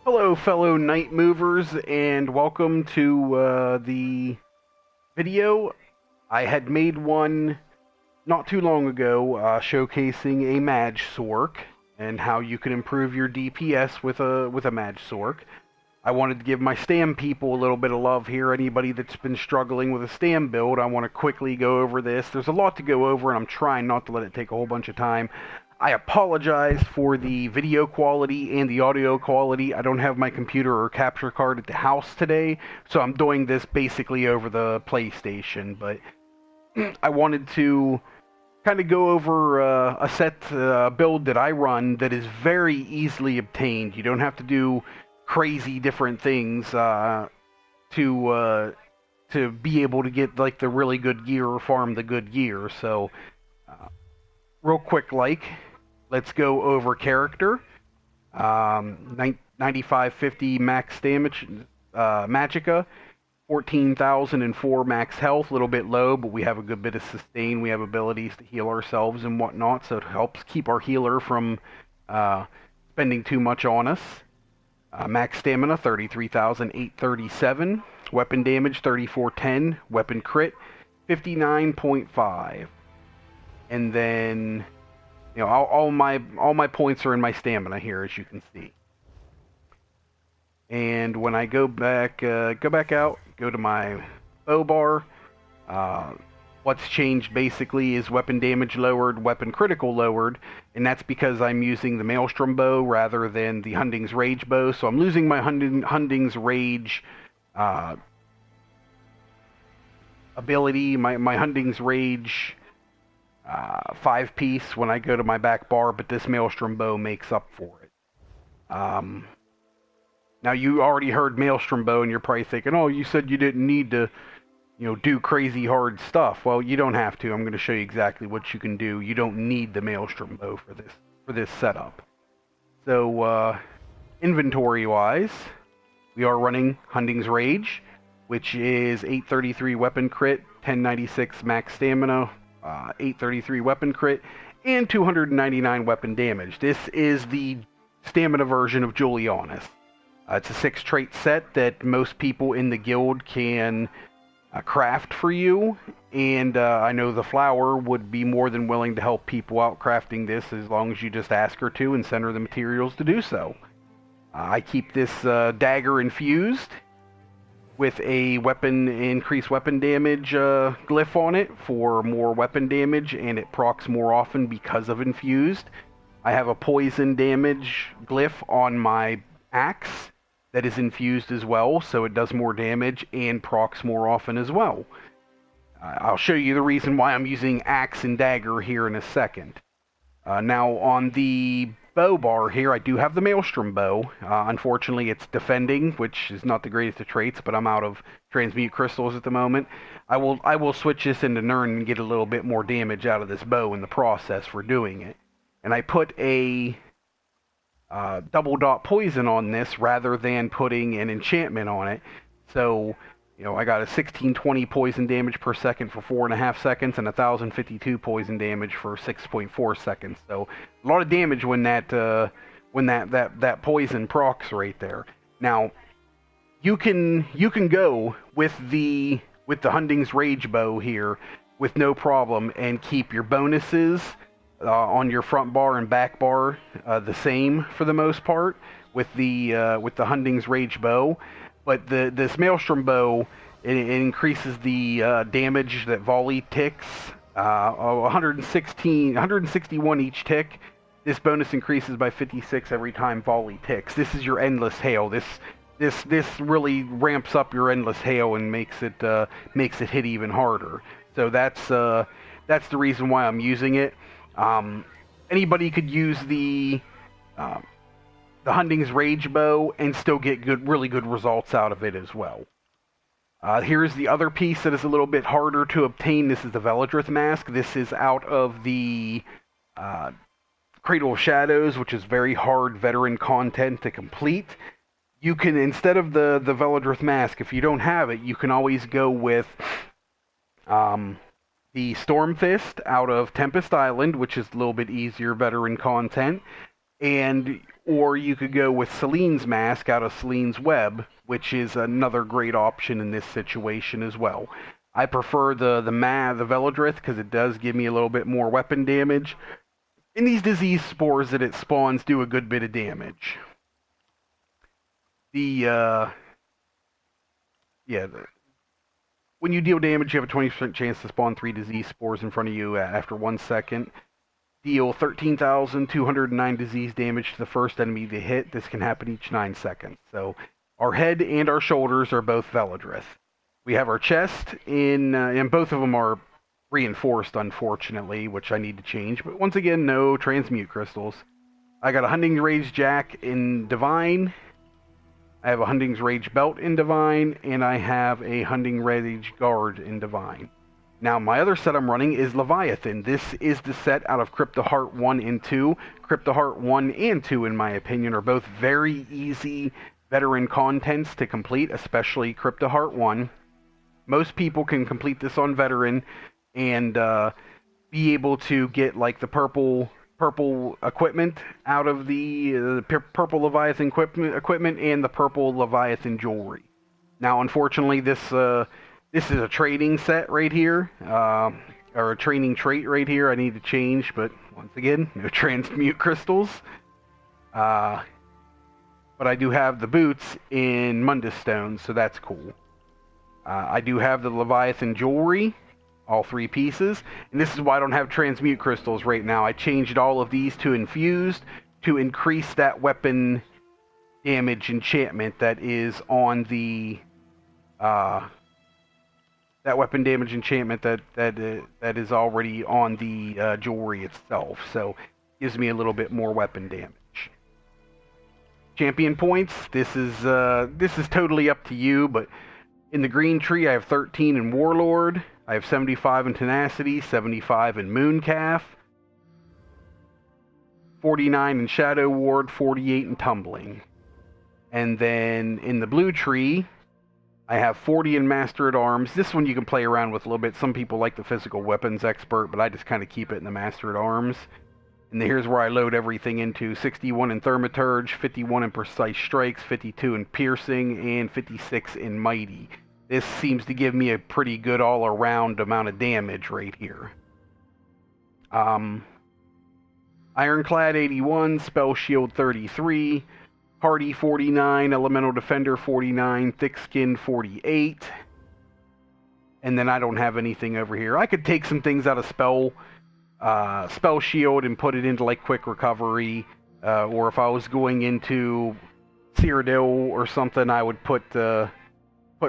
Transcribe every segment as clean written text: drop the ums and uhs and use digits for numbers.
Hello, fellow night movers, and welcome to the video. I had made one not too long ago showcasing a Mage Sork and how you can improve your DPS with a Mage Sork. I wanted to give my Stam people a little bit of love here. Anybody that's been struggling with a Stam build, I want to quickly go over this. There's a lot to go over, and I'm trying not to let it take a whole bunch of time. I apologize for the video quality and the audio quality. I don't have my computer or capture card at the house today, so I'm doing this basically over the PlayStation. But I wanted to kind of go over a set build that I run that is very easily obtained. You don't have to do crazy different things to be able to get like the really good gear or farm the good gear. So real quick, let's go over character. 9550 max damage, Magicka. 14,004 max health, a little bit low, but we have a good bit of sustain. We have abilities to heal ourselves and whatnot, so it helps keep our healer from spending too much on us. Max stamina, 33,837. Weapon damage, 3410. Weapon crit, 59.5. And then, all my points are in my stamina here, as you can see. And when I go back out, go to my bow bar. What's changed basically is weapon damage lowered, weapon critical lowered, and that's because I'm using the Maelstrom bow rather than the Hunding's Rage bow. So I'm losing my Hunding's Rage ability, my Hunding's Rage 5-piece when I go to my back bar, but this Maelstrom bow makes up for it. Now, you already heard Maelstrom bow, and you're probably thinking, oh, you said you didn't need to, do crazy hard stuff. Well, you don't have to. I'm going to show you exactly what you can do. You don't need the Maelstrom bow for this setup. So, inventory-wise, we are running Hunding's Rage, which is 833 weapon crit, 1096 max stamina, 833 weapon crit, and 299 weapon damage. This is the stamina version of Julianus. It's a 6-trait set that most people in the guild can craft for you, and I know the Flower would be more than willing to help people out crafting this as long as you just ask her to and send her the materials to do so. I keep this dagger infused with a increased weapon damage glyph on it for more weapon damage, and it procs more often because of infused. I have a poison damage glyph on my axe that is infused as well, so it does more damage and procs more often as well. I'll show you the reason why I'm using axe and dagger here in a second. Now on the bow bar here, I do have the Maelstrom bow. Unfortunately, it's defending, which is not the greatest of traits, but I'm out of transmute crystals at the moment. I will switch this into Nern and get a little bit more damage out of this bow in the process for doing it. And I put a double dot poison on this rather than putting an enchantment on it. So, I got a 1620 poison damage per second for 4.5 seconds and 1052 poison damage for 6.4 seconds. So a lot of damage when that poison procs right there. Now, you can go with the Hunding's Rage bow here with no problem and keep your bonuses on your front bar and back bar the same for the most part with the Hunding's Rage bow, but this Maelstrom bow it increases the damage that volley ticks 161 each tick. This bonus increases by 56 every time volley ticks. This is your endless hail. This really ramps up your endless hail and makes it hit even harder. So that's the reason why I'm using it. Anybody could use the Hunding's Rage bow and still get really good results out of it as well. Here's the other piece that is a little bit harder to obtain. This is the Veladrith mask. This is out of the Cradle of Shadows, which is very hard veteran content to complete. You can, instead of the Veladrith mask, if you don't have it, you can always go with the Storm Fist out of Tempest Island, which is a little bit easier veteran content. or you could go with Selene's mask out of Selene's web, which is another great option in this situation as well. I prefer the Velodrith because it does give me a little bit more weapon damage. And these disease spores that it spawns do a good bit of damage. When you deal damage, you have a 20% chance to spawn 3 disease spores in front of you after 1 second. Deal 13,209 disease damage to the first enemy they hit. This can happen each 9 seconds. So our head and our shoulders are both Velodrith. We have our chest and both of them are reinforced, unfortunately, which I need to change. But once again, no transmute crystals. I got a Hunting's Rage Jack in Divine. I have a Hunting's Rage Belt in Divine, and I have a Hunting Rage Guard in Divine. Now, my other set I'm running is Leviathan. This is the set out of Crypto Heart 1 and 2. Crypto Heart 1 and 2, in my opinion, are both very easy veteran contents to complete, especially Crypto Heart 1. Most people can complete this on veteran and be able to get like the purple equipment out of the purple Leviathan equipment and the purple Leviathan jewelry. Now, unfortunately, this is a trading set right here, or a training trait right here. I need to change, but once again, no transmute crystals. But I do have the boots in Mundus Stones, so that's cool. I do have the Leviathan jewelry, all 3 pieces, and this is why I don't have transmute crystals right now. I changed all of these to infused to increase that weapon damage enchantment that is on the that weapon damage enchantment that is already on the jewelry itself. So gives me a little bit more weapon damage. Champion points. This is totally up to you, but in the green tree I have 13 in Warlord. I have 75 in Tenacity, 75 in Mooncalf, 49 in Shadow Ward, 48 in Tumbling. And then in the blue tree, I have 40 in Master at Arms. This one you can play around with a little bit. Some people like the Physical Weapons Expert, but I just kind of keep it in the Master at Arms. And here's where I load everything into. 61 in Thaumaturge, 51 in Precise Strikes, 52 in Piercing, and 56 in Mighty. This seems to give me a pretty good all-around amount of damage right here. Ironclad 81, Spell Shield 33, Hardy 49, Elemental Defender 49, Thick Skin 48. And then I don't have anything over here. I could take some things out of Spell Shield and put it into like Quick Recovery, or if I was going into Cyrodiil or something, I would put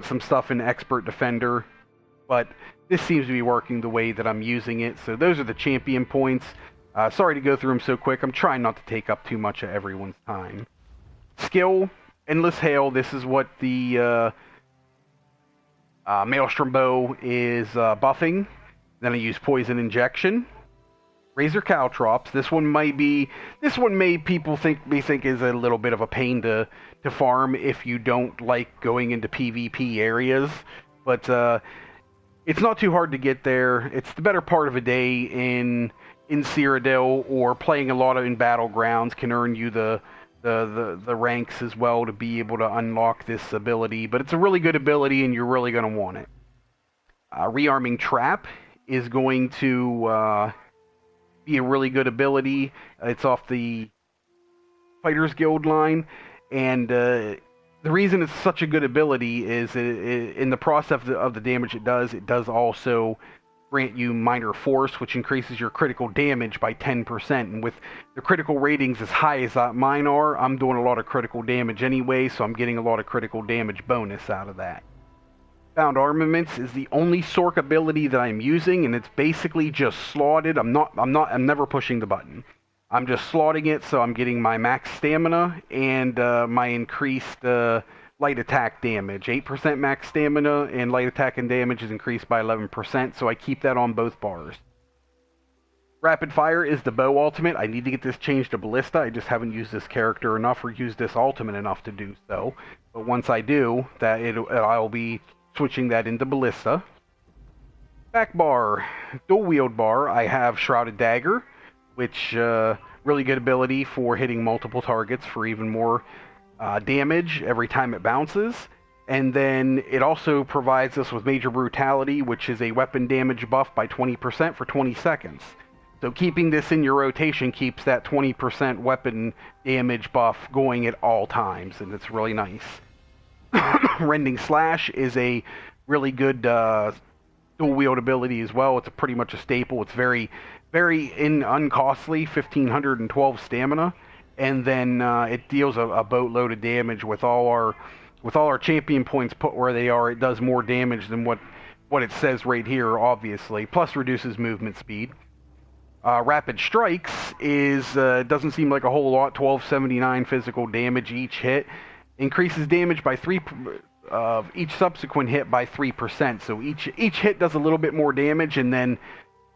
some stuff in Expert Defender, but this seems to be working the way that I'm using it. So those are the champion points. Sorry to go through them so quick. I'm trying not to take up too much of everyone's time. Skill, Endless Hail. This is what the Maelstrom Bow is buffing. Then I use Poison Injection. Razor Caltrops. This one may people think is a little bit of a pain to farm if you don't like going into PvP areas, but it's not too hard to get there. It's the better part of a day in Cyrodiil, or playing a lot in Battlegrounds can earn you the ranks as well to be able to unlock this ability. But it's a really good ability, and you're really going to want it. Rearming Trap is going to be a really good ability. It's off the Fighters Guild line, and the reason it's such a good ability is in the process of the damage it does also grant you Minor Force, which increases your critical damage by 10%. And with the critical ratings as high as mine are, I'm doing a lot of critical damage anyway, so I'm getting a lot of critical damage bonus out of that. Found Armaments is the only Sorc ability that I'm using, and it's basically just slotted. I'm never pushing the button. I'm just slotting it, so I'm getting my max stamina and my increased light attack damage. 8% max stamina, and light attack and damage is increased by 11%, so I keep that on both bars. Rapid Fire is the bow ultimate. I need to get this changed to Ballista. I just haven't used this character enough or used this ultimate enough to do so. But once I do, I'll be switching that into Ballista. Back bar, dual wield bar, I have Shrouded Dagger, which Really good ability for hitting multiple targets for even more damage every time it bounces. And then it also provides us with Major Brutality, which is a weapon damage buff by 20% for 20 seconds. So keeping this in your rotation keeps that 20% weapon damage buff going at all times, and it's really nice. Rending Slash is a really good dual wield ability as well. It's pretty much a staple. It's very, very uncostly, 1512 stamina, and then it deals a boatload of damage with all our champion points put where they are. It does more damage than what it says right here, obviously. Plus reduces movement speed. Rapid Strikes is doesn't seem like a whole lot. 1279 physical damage each hit. Increases damage by each subsequent hit by 3%. So each hit does a little bit more damage, and then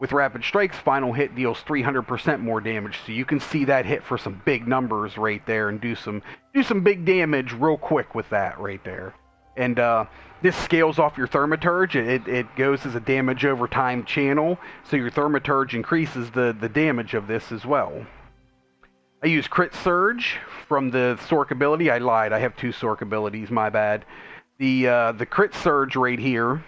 with Rapid Strikes, final hit deals 300% more damage. So you can see that hit for some big numbers right there, and do some big damage real quick with that right there. And this scales off your Thaumaturge. It goes as a damage over time channel, so your Thaumaturge increases the damage of this as well. I use Crit Surge from the Sorc ability. I lied. I have 2 Sorc abilities. My bad. The Crit Surge right here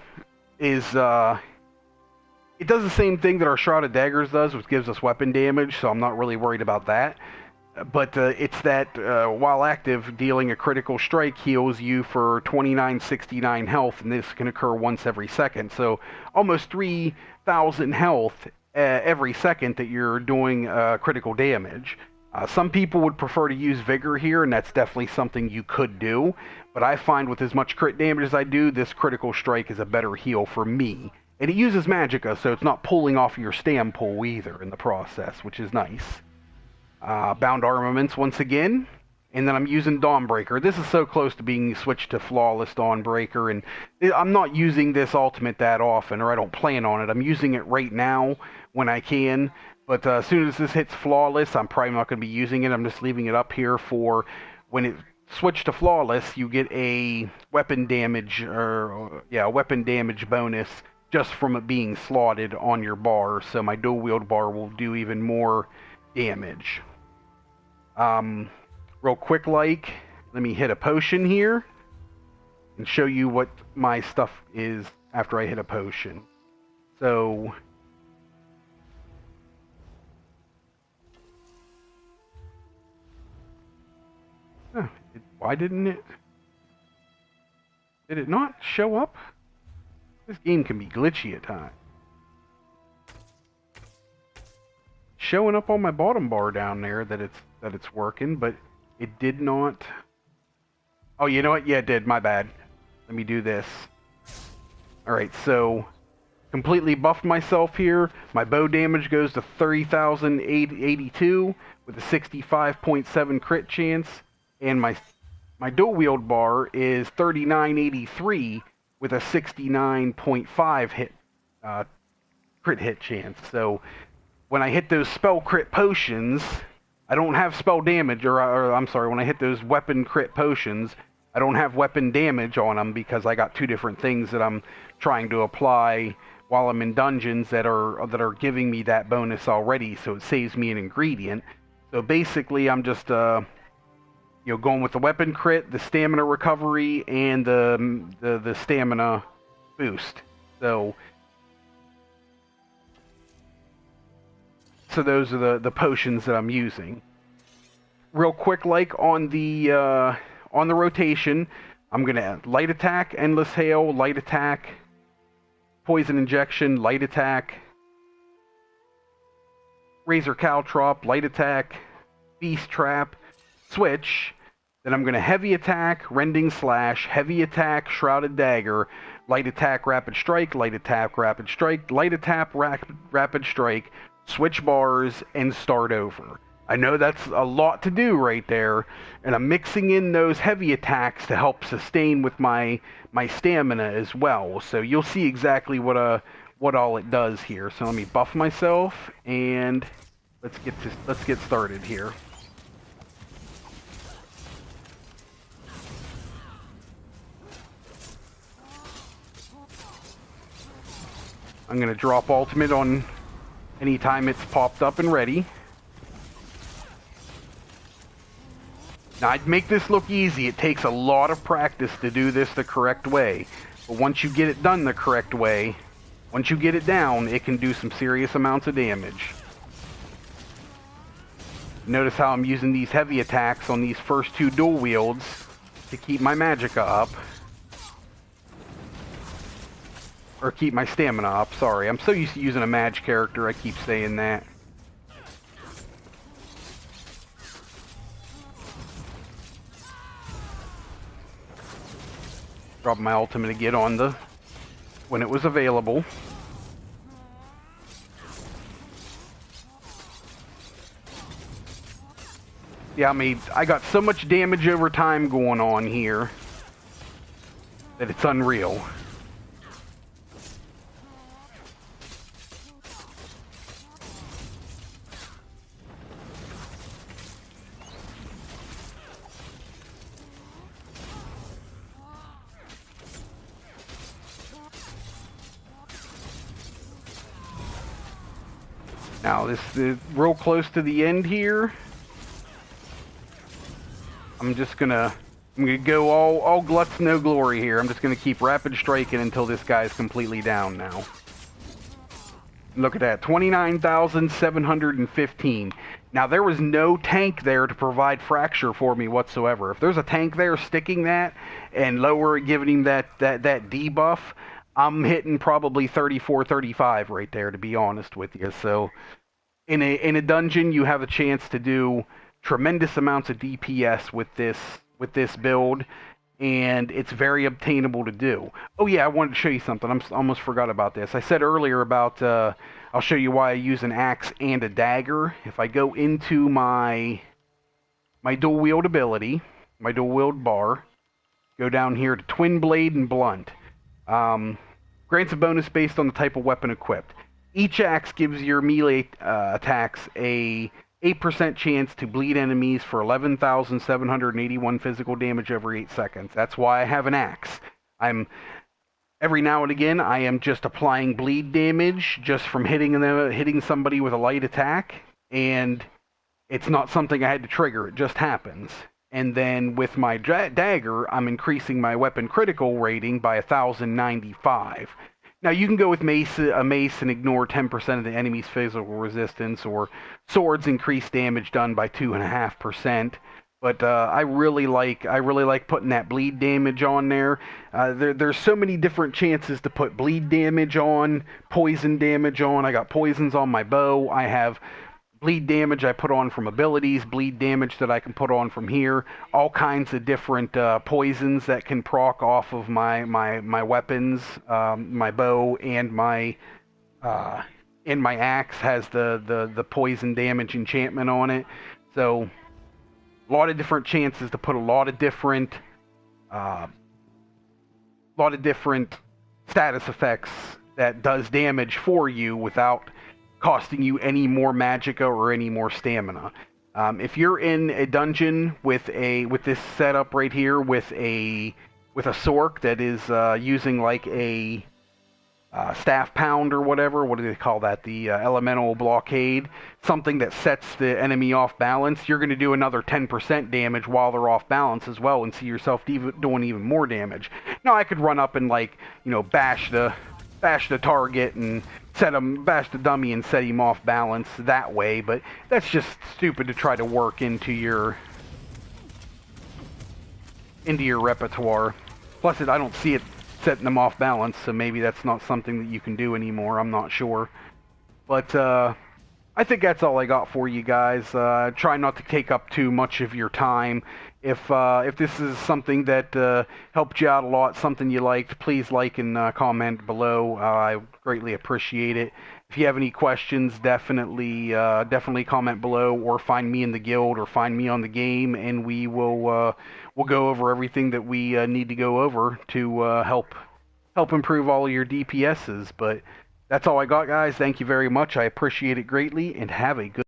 is it does the same thing that our Shrouded Daggers does, which gives us weapon damage. So I'm not really worried about that. But it's that while active, dealing a critical strike heals you for 2969 health, and this can occur once every second. So almost 3,000 health every second that you're doing critical damage. Some people would prefer to use Vigor here, and that's definitely something you could do. But I find with as much crit damage as I do, this critical strike is a better heal for me. And it uses Magicka, so it's not pulling off your Stam pool either in the process, which is nice. Bound Armaments once again. And then I'm using Dawnbreaker. This is so close to being switched to Flawless Dawnbreaker, and I'm not using this ultimate that often, or I don't plan on it. I'm using it right now when I can. But as soon as this hits Flawless, I'm probably not going to be using it. I'm just leaving it up here for when it switched to Flawless, you get a weapon damage, weapon damage bonus just from it being slotted on your bar. So my dual wield bar will do even more damage. Real quick, let me hit a potion here and show you what my stuff is after I hit a potion. So why didn't it? Did it not show up? This game can be glitchy at times. Showing up on my bottom bar down there that it's working, but it did not. Oh, you know what? Yeah, it did. My bad. Let me do this. All right, so completely buffed myself here. My bow damage goes to 30,882 with a 65.7 crit chance, and my dual wield bar is 3983 with a 69.5 hit crit hit chance. So when I hit those spell crit potions, I don't have spell damage, or I'm sorry, when I hit those weapon crit potions, I don't have weapon damage on them because I got 2 different things that I'm trying to apply while I'm in dungeons that are giving me that bonus already, so it saves me an ingredient. So basically, I'm just going with the weapon crit, the stamina recovery, and the stamina boost. So those are the potions that I'm using. Real quick, on the rotation, I'm gonna light attack, endless hail, light attack, poison injection, light attack, razor caltrop, light attack, beast trap, switch. Then I'm gonna heavy attack, rending slash, heavy attack, shrouded dagger, light attack, rapid strike, light attack, rapid strike, light attack, rapid strike, switch bars, and start over. I know that's a lot to do right there, and I'm mixing in those heavy attacks to help sustain with my stamina as well. So you'll see exactly what all it does here. So let me buff myself, and let's get started here. I'm gonna drop ultimate on anytime it's popped up and ready. Now, I'd make this look easy. It takes a lot of practice to do this the correct way. But once you get it done the correct way, once you get it down, it can do some serious amounts of damage. Notice how I'm using these heavy attacks on these first two dual wields to keep my magicka up. Or keep my stamina up, sorry. I'm so used to using a mage character, I keep saying that. Drop my ultimate again on the... when it was available. Yeah, I got so much damage over time going on here that it's unreal. Now, this is real close to the end here. I'm gonna go all gluts, no glory here. I'm just gonna keep rapid striking until this guy's completely down now. Look at that, 29,715. Now, there was no tank there to provide fracture for me whatsoever. If there's a tank there sticking that and giving him that debuff, I'm hitting probably 34, 35 right there, to be honest with you. So, in a dungeon, you have a chance to do tremendous amounts of DPS with this build, and it's very obtainable to do. Oh yeah, I wanted to show you something. I almost forgot about this. I said earlier about I'll show you why I use an axe and a dagger. If I go into my dual wield ability, my dual wield bar, go down here to twin blade and blunt. Grants a bonus based on the type of weapon equipped. Each axe gives your melee attacks a 8% chance to bleed enemies for 11,781 physical damage every 8 seconds. That's why I have an axe. Every now and again, I am just applying bleed damage just from hitting somebody with a light attack, and it's not something I had to trigger. It just happens. And then with my dagger, I'm increasing my weapon critical rating by 1,095. Now, you can go with a mace and ignore 10% of the enemy's physical resistance, or swords increase damage done by 2.5%. But I really like putting that bleed damage on there. There's so many different chances to put bleed damage on, poison damage on. I got poisons on my bow. I have bleed damage I put on from abilities, bleed damage that I can put on from here, all kinds of different poisons that can proc off of my weapons. My bow and my axe has the poison damage enchantment on it. So a lot of different chances to put a lot of different status effects that does damage for you without costing you any more magicka or any more stamina. If you're in a dungeon with this setup right here with a sork that is using like a staff pound or whatever, what do they call that? The elemental blockade, something that sets the enemy off balance, you're going to do another 10% damage while they're off balance as well, and see yourself doing even more damage. Now, I could run up and bash the target and bash the dummy and set him off balance that way, but that's just stupid to try to work into your repertoire. Plus, I don't see it setting them off balance, so maybe that's not something that you can do anymore. I'm not sure. But I think that's all I got for you guys. Try not to take up too much of your time. If this is something that helped you out a lot, something you liked, please like and comment below. I greatly appreciate it. If you have any questions, definitely comment below, or find me in the guild, or find me on the game, and we'll go over everything that we need to go over to help improve all of your DPSs. But that's all I got, guys. Thank you very much. I appreciate it greatly, and have a good